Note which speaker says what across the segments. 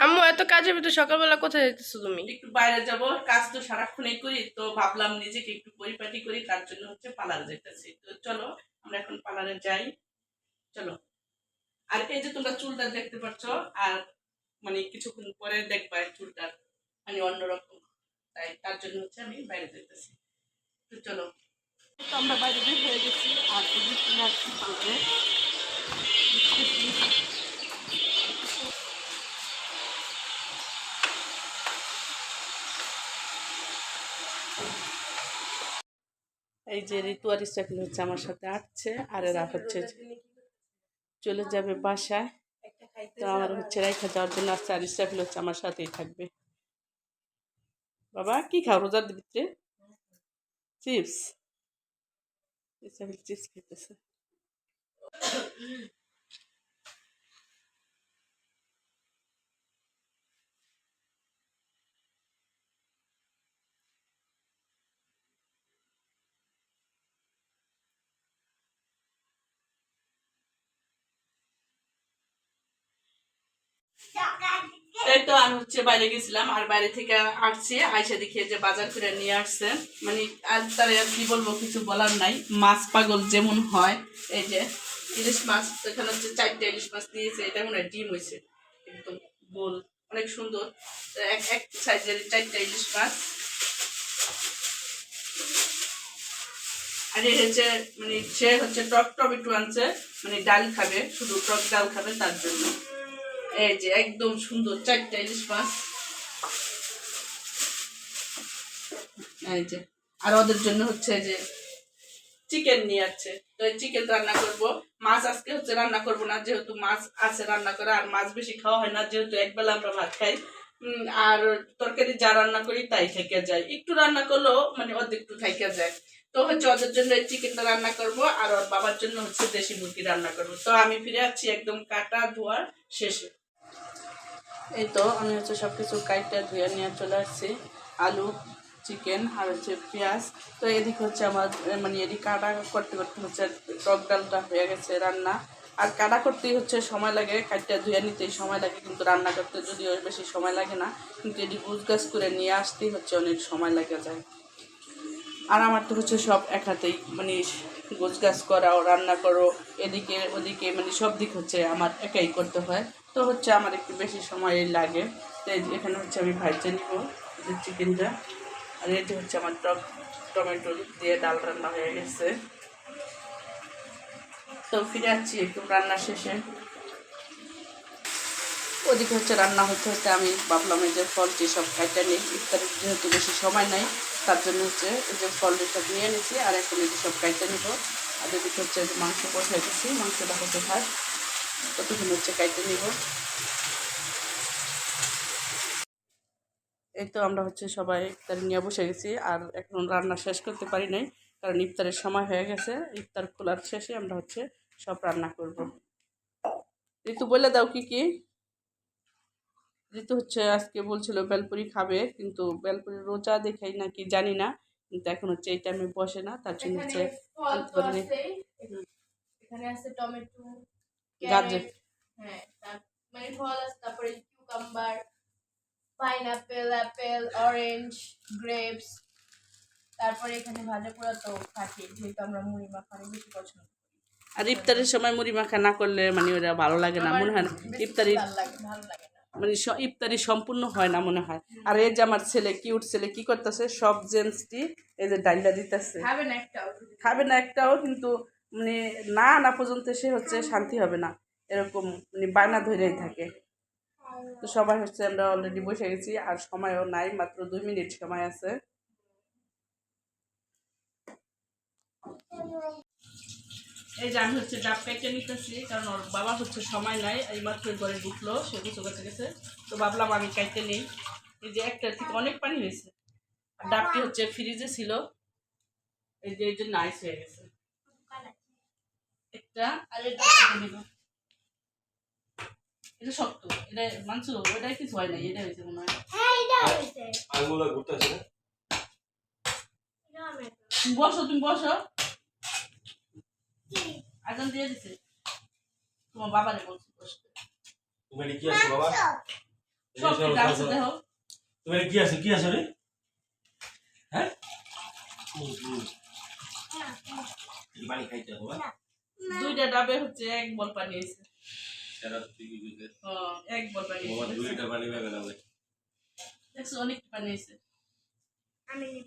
Speaker 1: আম্মু এত কাজের ভিতরে সকালবেলা কোথায় যাইতেছো তুমি?
Speaker 2: একটু বাইরে যাব, কাজ তো সারাক্ষণই করি, তো ভাবলাম নিজেকে একটু পরিপাটি করি, তার জন্য হচ্ছে পার্লারে যেতেছি। তো চলো আমরা এখন পার্লারে যাই, চলো। আর এই যে তোমরা চুলটা দেখতে পাচ্ছ, আর মানে কিছুক্ষণ পরে দেখবা চুলটা মানে অন্যরকম, তাই তার জন্য হচ্ছে আমি বাইরে যেতেছি। তো চলো, তো আমরা বাইরে বের হয়ে গেছি, আর এই যে চলে আসছি পার্লারে। এই যে ঋতু আর ইস্টাফিল হচ্ছে আমার সাথে আসছে, আর এরা হচ্ছে চলে যাবে বাসায়। তো আমার হচ্ছে রেখা যাওয়ার জন্য আসছে, আর ইস্টাফিল হচ্ছে আমার সাথেই থাকবে। বাবা কি খাও রোজার ভিতরে? চিপস। ইস্টাফিল চিপস খেতেছে। এই তো আমি হচ্ছে বাইরে গেছিলাম, আর বাইরে থেকে আসছি, আয়সা দেখে যে বাজার করে নিয়ে আসছে। মানে আর তার আর কি বলবো, কিছু বলার নাই। মাছ পাগল যেমন হয়, এই যে ইলিশ মাছ, এখানে হচ্ছে 4টা ইলিশ মাছ দিয়েছে, এটা মনে হয় ডিম হয়েছে, একদম গোল, অনেক সুন্দর। এক এক সাইজের 4টা ইলিশ মাছ। আর এই হচ্ছে মানে সে হচ্ছে টক টমেটো আনছে, মানে ডাল খাবে, শুধু টক ডাল খাবে, তার জন্য। এই যে একদম সুন্দর 4টা ইলিশ মাছ, এই যে। আর ওদের জন্য হচ্ছে যে চিকেন নিয়ে আসছে, তো চিকেন রান্না করব। মাছ আজকে হচ্ছে রান্না করব না, যেহেতু মাছ আছে রান্না করা, আর মাছ বেশি খাওয়া হয় না, যেহেতু একবেলা আমরা ভাত খাই। আর তরকারি যা রান্না করি তাই থেকে যায়, একটু রান্না করলেও মানে অর্ধেক একটু থেকে যায়। তো হচ্ছে ওদের জন্য চিকেনটা রান্না করব, আর ওর বাবার জন্য হচ্ছে দেশি মুরগি রান্না করব। তো আমি ফিরে আসছি একদম কাটা ধোয়ার শেষে। এই তো আমি হচ্ছে সবকিছু কাইটা ধুয়ে নিয়ে চলে আসছি, আলু, চিকেন আর হচ্ছে পেঁয়াজ। তো এদিকে হচ্ছে আমার মানে এদিকে কাটা করতে করতে হচ্ছে টক ডালটা হয়ে গেছে রান্না। আর কাটা করতেই হচ্ছে সময় লাগে, কাটটা ধুয়ে নিতেই সময় লাগে, কিন্তু রান্না করতে যদিও বেশি সময় লাগে না, কিন্তু এটি গুছগাছ করে নিয়ে আসতেই হচ্ছে অনেক সময় লেগে যায়। আর আমার তো হচ্ছে সব এক হাতেই, মানে গোছগাছ করাও, রান্না করো, এদিকে ওদিকে, মানে সব দিক হচ্ছে আমার একাই করতে হয়। তো হচ্ছে আমার একটু বেশি সময় লাগে। তো এখানে হচ্ছে আমি ভাজতে নিব চিকেনটা। আর এটি হচ্ছে আমার টমেটো দিয়ে ডাল রান্না হয়ে গেছে। তো ফিরে আসছি একটু রান্না শেষে। ওদিকে হচ্ছে রান্না হতে হতে আমি ভাবলাম এই যে ফল সব কাটা নিই, ইফতারের যেহেতু বেশি সময় নাই, তার জন্য হচ্ছে এই যে ফল সব নিয়ে নিয়েছি, আর এখন এই যে সব কাটা নিব। আর এদিকে হচ্ছে মাংস বসাই দিচ্ছি, মাংসটা হতে থাক, ততক্ষণ হচ্ছে কাইটে নিব। এই তো আমরা হচ্ছে সবাই ইফতার নিয়ে বসে গেছি, আর এখন রান্না শেষ করতে পারি নাই, কারণ ইফতারের সময় হয়ে গেছে। ইফতার খোলার শেষে আমরা হচ্ছে সব রান্না করব। ঋতু বলে দাও কি কি। ঋতু হচ্ছে আজকে বলছিল বেলপুরি খাবে, কিন্তু বেলপুরি রোজা দেখাই নাকি জানি না, কিন্তু এখন হচ্ছে এই টাইমে বসে না, তার জন্য হচ্ছে আনতে পারিনি।
Speaker 3: এখানে আছে টমেটো,
Speaker 2: গাজর,
Speaker 3: হ্যাঁ, মানে ফল আছে, তারপরে cucumber, pineapple, Apple, orange, grapes. তারপরে এখানে ভাজা পোড়া তো থাকে, যেহেতু আমরা মুড়ি মাখা বেশি পছন্দ করি।
Speaker 2: আর ইফতারের সময় মুড়ি মাখা না করলে মানে ওরা ভালো লাগে না, মনে হয় ইফতারি
Speaker 3: ভালো লাগে না,
Speaker 2: মানে ইফতারি সম্পূর্ণ হয় না মনে হয়। আর এই যে আমার ছেলে, কিউট ছেলে, কি করতেছে, সব জেন্টসটি এই যে ডাইলা দিতেছে, খাবে না একটাও, কিন্তু মানে না না পর্যন্ত সে হচ্ছে শান্তি হবে না, এরকম মানে বায়না ধরেই থাকে। তো সবাই হচ্ছে আমরা অলরেডি বসে গেছি, আর সময়ও নাই, মাত্র 2 মিনিট সময় আছে। এই যে আমি হচ্ছে ডাব কেটে নিতেছি, কারণ ওর বাবা হচ্ছে সময় নাই, এই মাত্র ঘরে ঢুকলো, সে কিছু কাছে গেছে, তো ভাবলাম আমি কাটতে নেই। এই যে একটা থেকে অনেক পানি হয়েছে, আর ডাবটি হচ্ছে ফ্রিজে ছিল, এই যে এই জন্য আইস হয়ে গেছে একটা। আর এটা নিব, এটা শক্ত, এটা মানছো, ওইটা কিছু হয় না, এটা হয়েছে মনে হয়। বসো, তুমি বসো, আজান দিয়ে দিছে, তোমার বাবারে বলছো বসতে।
Speaker 4: তুমি কি আছো বাবা?
Speaker 2: সব কিছু আছে দেখো।
Speaker 4: তুমি কি আছো রে? হ্যাঁ পানি খাইতে হবে বাবা।
Speaker 2: দুইটা ডাবে হচ্ছে এক বল পানি আছে।
Speaker 4: সারা তুই কি দিতে
Speaker 2: এক বল পানি
Speaker 4: বাবা
Speaker 2: আছে।
Speaker 4: 2 লিটার পানি পাবে না ভাই।
Speaker 2: দেখছো অনেক পানি আছে।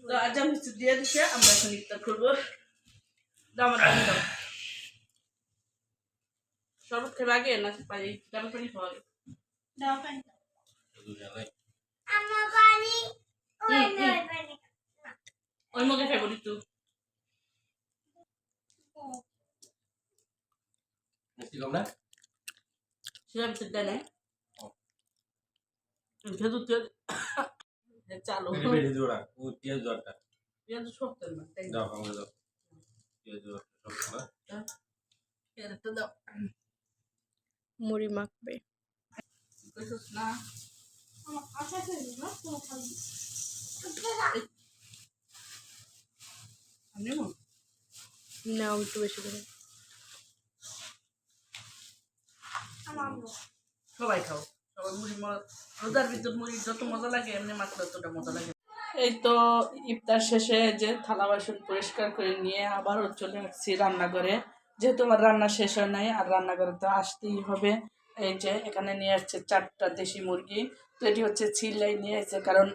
Speaker 2: তো আজান হচ্ছে দিয়ে দিচ্ছে, আমরা এখন ইফতার করবো। দাও আমার পানি দাও। শরবত খেয়ে আগে না পানি ডাবের পানি খাওয়া আগে। ওই মগে খাইব একটু।
Speaker 4: মিষ্টি কম না?
Speaker 2: সেটা ভিতর দেয় না ভেতর চালু
Speaker 4: বেরি জোড়া ও পেঁয়াজ জোড়াটা
Speaker 2: পেঁয়াজ শক্ত না তাই
Speaker 4: দাও আমাকে দাও পেঁয়াজ জোড়া সব খাবা।
Speaker 2: পেঁয়াজটা দাও।
Speaker 1: মুড়ি মাখবে।
Speaker 2: কইছস না আমি
Speaker 1: নাও একটু বেশি করে।
Speaker 2: সবাই খাও, সবাই মুড়ি রোজার ভিতর মুড়ি যত মজা লাগে এমনি মাত্র ততটা মজা লাগে। এই তো ইফতার শেষে যে থালা বাসন পরিষ্কার করে নিয়ে আবারও চলে আসছি রান্নাঘরে, যেহেতু আমার রান্না শেষ হয় নাই আর রান্নাঘরে তো আসতেই হবে। এই যে এখানে নিয়ে আসছে 4টা দেশি মুরগি। তো এটি হচ্ছে ছিলাই নিয়ে আসছে, কারণ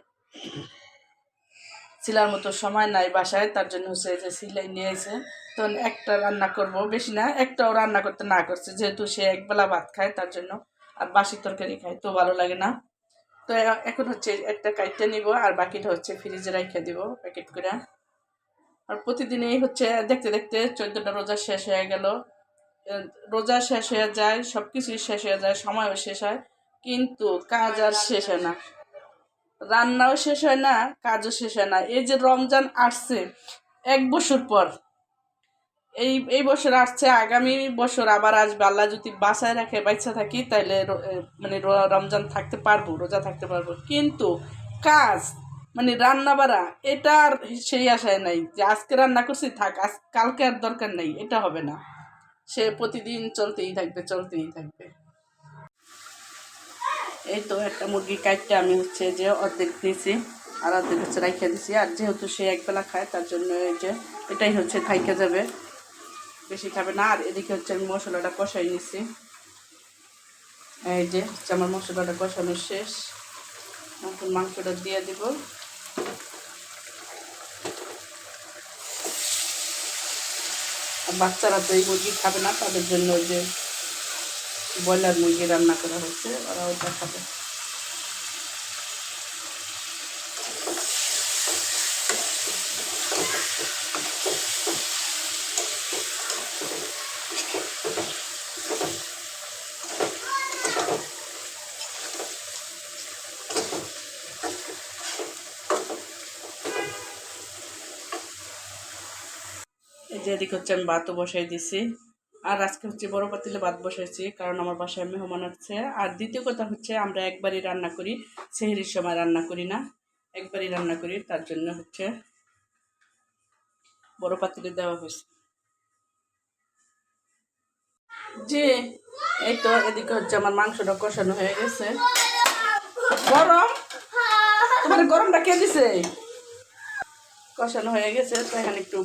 Speaker 2: ছিলার মতো সময় নাই বাসায়, তার জন্য হচ্ছে যে সিলাই নিয়ে এসে। তো একটা রান্না করব, বেশি না, একটাও রান্না করতে না করছে, যেহেতু সে একবেলা ভাত খায় তার জন্য, আর বাসি তরকারি খায় তো ভালো লাগে না। তো এখন হচ্ছে একটা কাইটটা নিব আর বাকিটা হচ্ছে ফ্রিজে রেখে দিব প্যাকেট করে। আর প্রতিদিনই হচ্ছে দেখতে দেখতে 14টা রোজা শেষ হয়ে গেল। রোজা শেষ হয়ে যায়, সব কিছুই শেষ হয়ে যায়, সময়ও শেষ হয়, কিন্তু কাজ আর শেষ হয় না, রান্নাও শেষ হয় না, কাজও শেষ হয় না। এই যে রমজান আসছে 1 বছর পর, এই বছর আসছে, আগামী বছর আবার আসবে, আল্লাহ যদি বাঁচায় রাখে বাচ্চা থাকি তাইলে মানে রমজান থাকতে পারবো, রোজা থাকতে পারবো, কিন্তু কাজ মানে রান্না বাড়া এটা আর সেই আশায় নাই যে আজকে রান্না করছি থাক, কালকে আর দরকার নাই, এটা হবে না। সে প্রতিদিন চলতেই থাকবে, চলতেই থাকবে। এই তো একটা মুরগি কাটতে আমি হচ্ছে যে অর্ধেক দিয়েছি আর অর্ধেক হচ্ছে রাইখা দিছি, আর যেহেতু সে একবেলা খায় তার জন্য এই যে এটাই হচ্ছে থাইকা যাবে, বেশি খাবে না। আর এদিকে হচ্ছে আমি মশলাটা কষাই নিছি। এই যে হচ্ছে আমার মশলাটা কষানো শেষ, এখন মাংসটা দিয়ে দিব। আর বাচ্চারা তো এই মুরগি খাবে না, তাদের জন্য ওই যে ব্রয়লার মুরগি রান্না করা হচ্ছে, ওরা ওটা খাবে। এই যে এদিকে হচ্ছে আমি ভাতও বসাই দিছি, আর আজকে হচ্ছে বড় পাতিলে ভাত বসাইছি, কারণ আমার বাসায় মেহমান আসছে। আর দ্বিতীয় কথা হচ্ছে আমরা একবারই রান্না করি, সেহরির সময় রান্না করি না, একবারই রান্না করি, তার জন্য হচ্ছে বড় পাতিলে দেওয়া হয়েছে। যে এই তো এদিকে হচ্ছে আমার মাংসটা কষানো হয়ে গেছে। গরম, তোমার গরমটা কে দিছে? কষানো হয়ে গেছে, তো এখানে একটু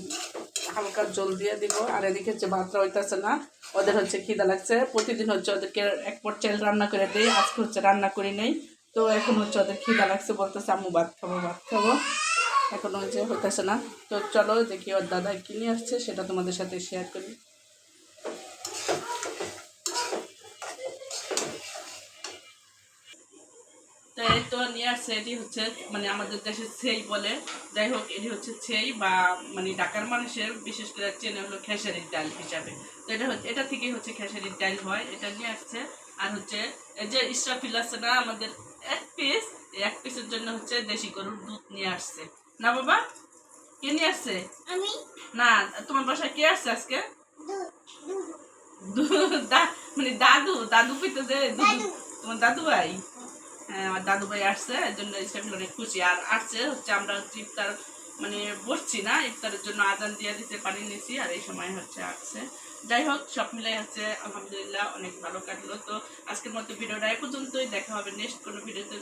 Speaker 2: হালকা জল দিয়ে দিব। আর এদিকে হচ্ছে ভাতটা হইতেছে না, ওদের হচ্ছে খিদা লাগছে, প্রতিদিন হচ্ছে ওদেরকে এক পট চাল রান্না করে দিই, আজকে হচ্ছে রান্না করি নাই। তো এখন হচ্ছে ওদের খিদা লাগছে, বলতেছে আম্মু ভাত খাবো, ভাত খাবো, এখন হচ্ছে হইতেছে না। তো চলো দেখি ওর দাদা কি নিয়ে আসছে সেটা তোমাদের সাথে শেয়ার করি। তো এই তো নিয়ে আসছে, এটি হচ্ছে মানে আমাদের দেশে ছেই বলে, যাই হোক এটি হচ্ছে ছেই, বা মানে ঢাকার মানুষের বিশেষ করে চেনে হলো খেসারির ডাল হিসাবে। তো এটা হচ্ছে, এটা থেকেই হচ্ছে খেসারির ডাল হয়, এটা নিয়ে আসছে। আর হচ্ছে এই যে ইসরাফিল আছে না আমাদের, এক পিসের জন্য হচ্ছে দেশি গরুর দুধ নিয়ে আসছে। না বাবা, কে নিয়ে আসছে? আমি না, তোমার বাসায় কে আসছে আজকে? মানে দাদু, দাদু পেতে যে তোমার দাদু ভাই, হ্যাঁ আমার দাদু ভাই আসছে, এর জন্য ইসরাফিল অনেক খুশি। আর আসছে হচ্ছে আমরা হচ্ছে ইফতার মানে বসছি না, ইফতারের জন্য আজান দিয়ে দিতে পারি নিয়েছি, আর এই সময় হচ্ছে আসছে। যাই হোক সব মিলাই আছে আলহামদুলিল্লাহ অনেক ভালো কাটলো। তো আজকের মতো ভিডিওটা এ পর্যন্তই, দেখা হবে নেক্সট কোনো ভিডিওতে।